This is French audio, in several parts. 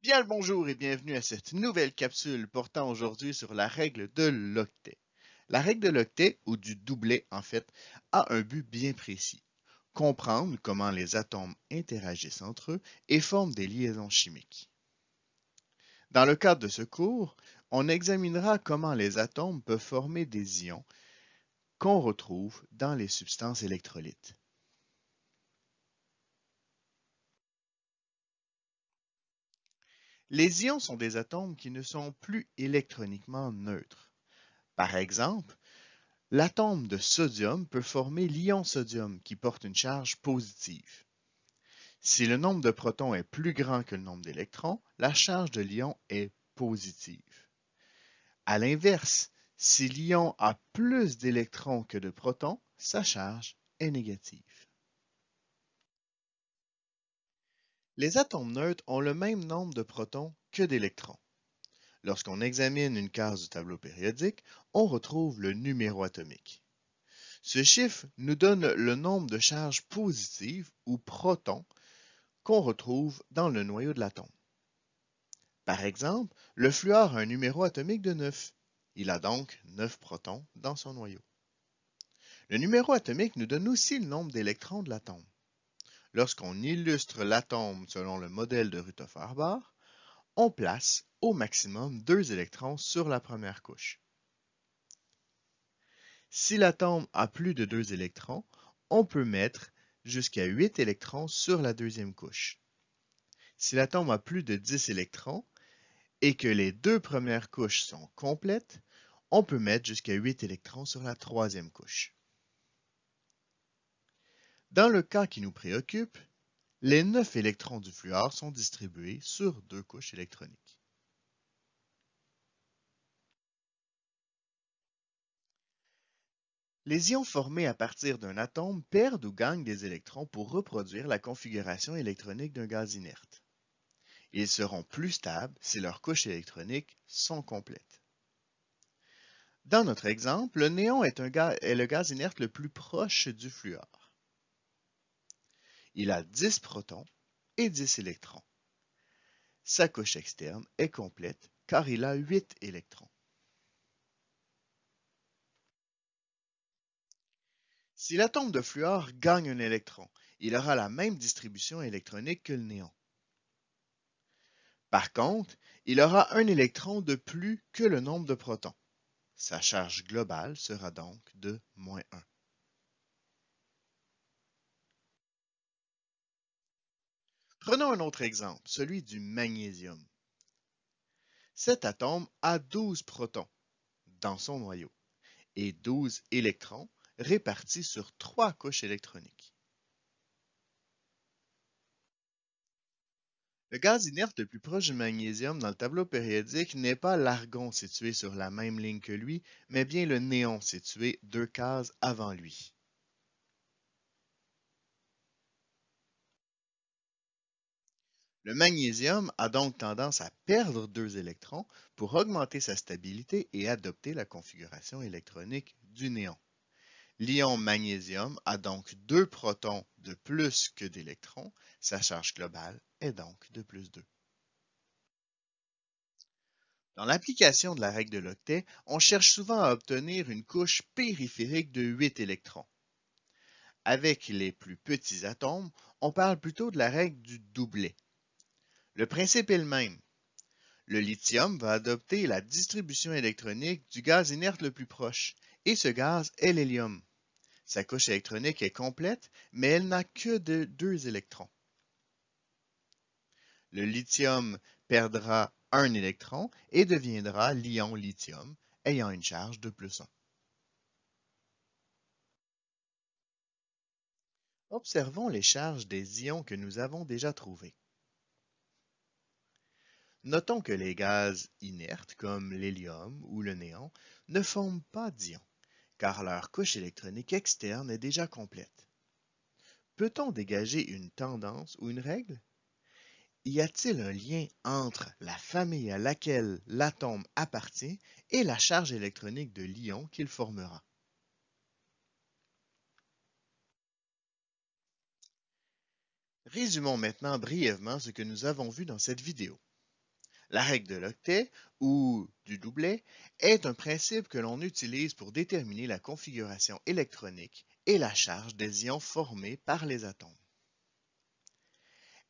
Bien le bonjour et bienvenue à cette nouvelle capsule portant aujourd'hui sur la règle de l'octet. La règle de l'octet, ou du doublet en fait, a un but bien précis. Comprendre comment les atomes interagissent entre eux et forment des liaisons chimiques. Dans le cadre de ce cours, on examinera comment les atomes peuvent former des ions qu'on retrouve dans les substances électrolytes. Les ions sont des atomes qui ne sont plus électroniquement neutres. Par exemple, l'atome de sodium peut former l'ion sodium qui porte une charge positive. Si le nombre de protons est plus grand que le nombre d'électrons, la charge de l'ion est positive. À l'inverse, si l'ion a plus d'électrons que de protons, sa charge est négative. Les atomes neutres ont le même nombre de protons que d'électrons. Lorsqu'on examine une case du tableau périodique, on retrouve le numéro atomique. Ce chiffre nous donne le nombre de charges positives ou protons qu'on retrouve dans le noyau de l'atome. Par exemple, le fluor a un numéro atomique de 9. Il a donc 9 protons dans son noyau. Le numéro atomique nous donne aussi le nombre d'électrons de l'atome. Lorsqu'on illustre l'atome selon le modèle de Rutherford, on place au maximum 2 électrons sur la première couche. Si l'atome a plus de 2 électrons, on peut mettre jusqu'à 8 électrons sur la deuxième couche. Si l'atome a plus de 10 électrons et que les deux premières couches sont complètes, on peut mettre jusqu'à 8 électrons sur la troisième couche. Dans le cas qui nous préoccupe, les 9 électrons du fluor sont distribués sur deux couches électroniques. Les ions formés à partir d'un atome perdent ou gagnent des électrons pour reproduire la configuration électronique d'un gaz inerte. Ils seront plus stables si leurs couches électroniques sont complètes. Dans notre exemple, le néon est le gaz inerte le plus proche du fluor. Il a 10 protons et 10 électrons. Sa couche externe est complète car il a 8 électrons. Si l'atome de fluor gagne un électron, il aura la même distribution électronique que le néon. Par contre, il aura un électron de plus que le nombre de protons. Sa charge globale sera donc de -1. Prenons un autre exemple, celui du magnésium. Cet atome a 12 protons dans son noyau et 12 électrons répartis sur 3 couches électroniques. Le gaz inerte le plus proche du magnésium dans le tableau périodique n'est pas l'argon situé sur la même ligne que lui, mais bien le néon situé 2 cases avant lui. Le magnésium a donc tendance à perdre 2 électrons pour augmenter sa stabilité et adopter la configuration électronique du néon. L'ion magnésium a donc 2 protons de plus que d'électrons, sa charge globale est donc de +2. Dans l'application de la règle de l'octet, on cherche souvent à obtenir une couche périphérique de 8 électrons. Avec les plus petits atomes, on parle plutôt de la règle du doublet. Le principe est le même. Le lithium va adopter la distribution électronique du gaz inerte le plus proche, et ce gaz est l'hélium. Sa couche électronique est complète, mais elle n'a que 2 électrons. Le lithium perdra un électron et deviendra l'ion lithium, ayant une charge de +1. Observons les charges des ions que nous avons déjà trouvés. Notons que les gaz inertes, comme l'hélium ou le néon, ne forment pas d'ions, car leur couche électronique externe est déjà complète. Peut-on dégager une tendance ou une règle? Y a-t-il un lien entre la famille à laquelle l'atome appartient et la charge électronique de l'ion qu'il formera? Résumons maintenant brièvement ce que nous avons vu dans cette vidéo. La règle de l'octet, ou du doublet, est un principe que l'on utilise pour déterminer la configuration électronique et la charge des ions formés par les atomes.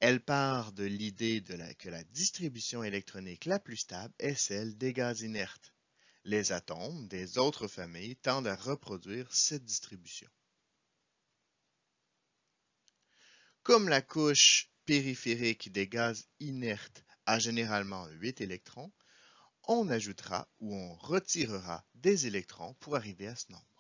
Elle part de l'idée que la distribution électronique la plus stable est celle des gaz inertes. Les atomes des autres familles tendent à reproduire cette distribution. Comme la couche périphérique des gaz inertes a généralement 8 électrons, on ajoutera ou on retirera des électrons pour arriver à ce nombre.